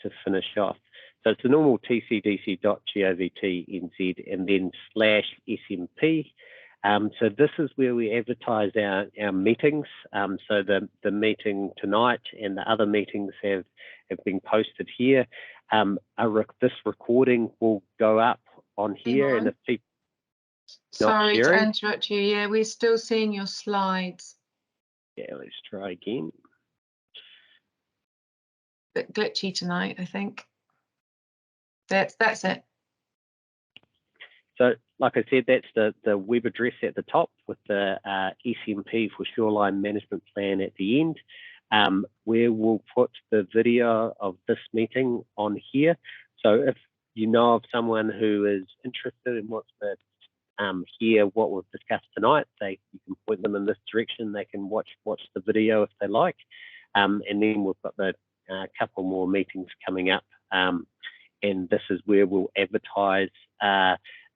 to finish off. So it's the normal tcdc.govt.nz and then /SMP. So this is where we advertise our meetings. So the meeting tonight and the other meetings have been posted here. This recording will go up on here, and if people Sorry to sharing, interrupt you. Yeah, we're still seeing your slides. yeah, let's try again. Bit glitchy tonight, I think. That's it. So, like I said, that's the web address at the top with the SMP for Shoreline Management Plan at the end, where we'll put the video of this meeting on here. So if you know of someone who is interested and wants to hear what we've discussed tonight, you can point them in this direction. They can watch the video if they like. And then we've got the couple more meetings coming up. And this is where we'll advertise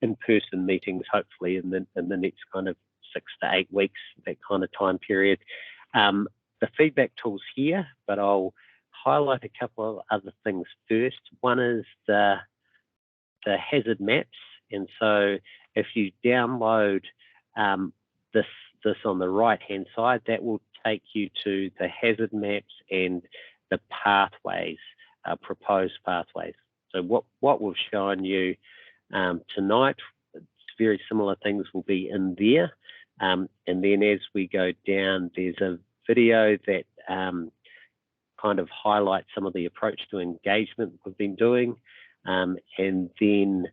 in-person meetings, hopefully in the next kind of 6 to 8 weeks, that kind of time period. The feedback tool's here, but I'll highlight a couple of other things first. One is the hazard maps, and so if you download this on the right-hand side, that will take you to the hazard maps and the pathways, proposed pathways. So what we've shown you tonight, very similar things will be in there. And then as we go down, there's a video that kind of highlights some of the approach to engagement we've been doing. And then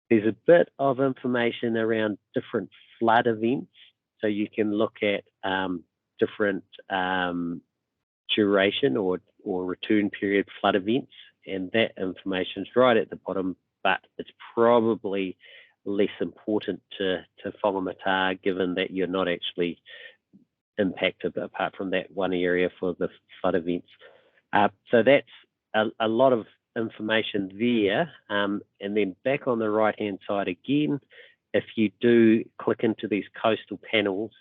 there's a bit of information around different flood events. So you can look at different duration or return period flood events, and that information is right at the bottom, but it's probably less important to Whangamatā, given that you're not actually impacted apart from that one area for the flood events. So that's a lot of information there. And then back on the right hand side again, if you do click into these coastal panels,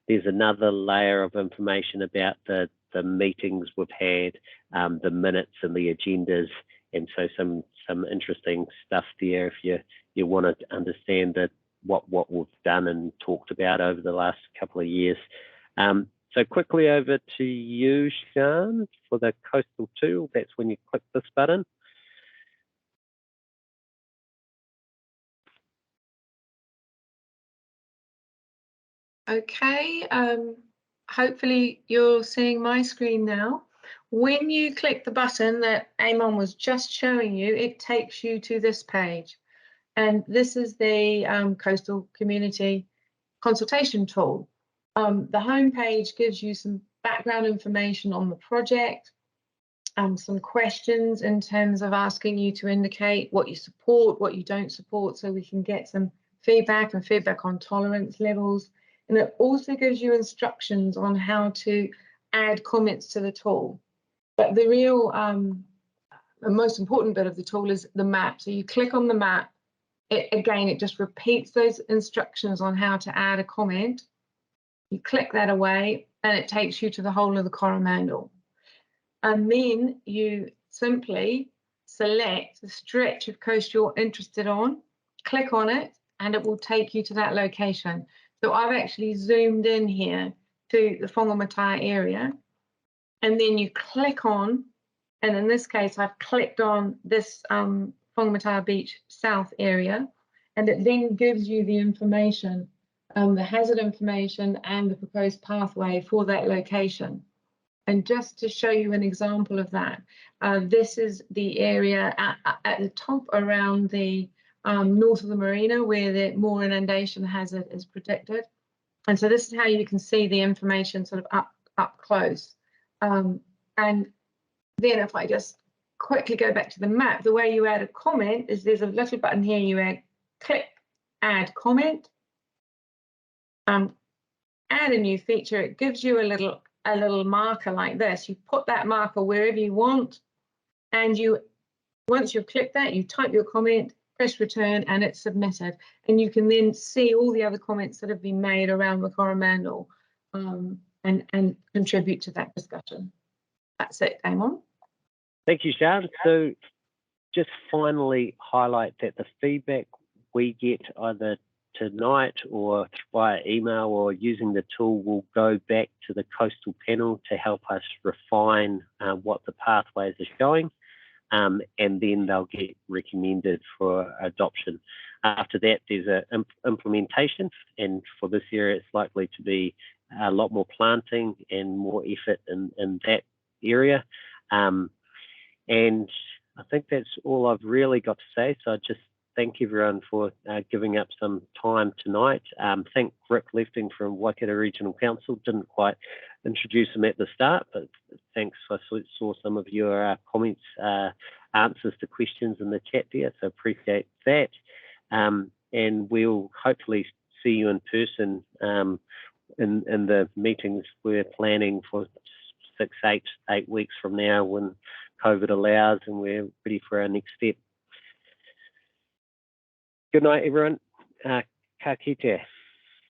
there's another layer of information about the meetings we've had, the minutes and the agendas, and so some interesting stuff there if you want to understand what we've done and talked about over the last couple of years. So quickly over to you, Sian, for the coastal tool. That's when you click this button. Okay, hopefully you're seeing my screen now. When you click the button that Eamon was just showing you, it takes you to this page. And this is the Coastal Community Consultation Tool. The home page gives you some background information on the project, some questions in terms of asking you to indicate what you support, what you don't support, so we can get some feedback and feedback on tolerance levels. And it also gives you instructions on how to add comments to the tool. But the real, the most important bit of the tool is the map. So you click on the map, it just repeats those instructions on how to add a comment. You click that away and it takes you to the whole of the Coromandel. And then you simply select the stretch of coast you're interested on, click on it, and it will take you to that location. So I've actually zoomed in here to the Whangamatā area, and then you click on, and in this case, I've clicked on this Whangamatā Beach South area, and it then gives you the information, the hazard information and the proposed pathway for that location. And just to show you an example of that, this is the area at the top around the north of the marina where the more inundation hazard is predicted. And so this is how you can see the information sort of up close. And then if I just quickly go back to the map, the way you add a comment is there's a little button here, you click add comment, add a new feature. It gives you a little marker like this. You put that marker wherever you want, and once you've clicked that, you type your comment, press return, and it's submitted. And you can then see all the other comments that have been made around the Coromandel and contribute to that discussion. That's it, Damon. Thank you, Sian. So just finally highlight that the feedback we get either tonight or via email or using the tool will go back to the coastal panel to help us refine what the pathways are showing, and then they'll get recommended for adoption. After that, there's an implementation, and for this area, it's likely to be a lot more planting and more effort in that area. And I think that's all I've really got to say. So I just thank everyone for giving up some time tonight. Thank Rick Lefting from Waikato Regional Council. Didn't quite introduce him at the start, but thanks. I saw some of your comments, answers to questions in the chat there, so appreciate that. And we'll hopefully see you in person in the meetings we're planning for 8 weeks from now when COVID allows and we're ready for our next step. Good night, everyone. Ka kite.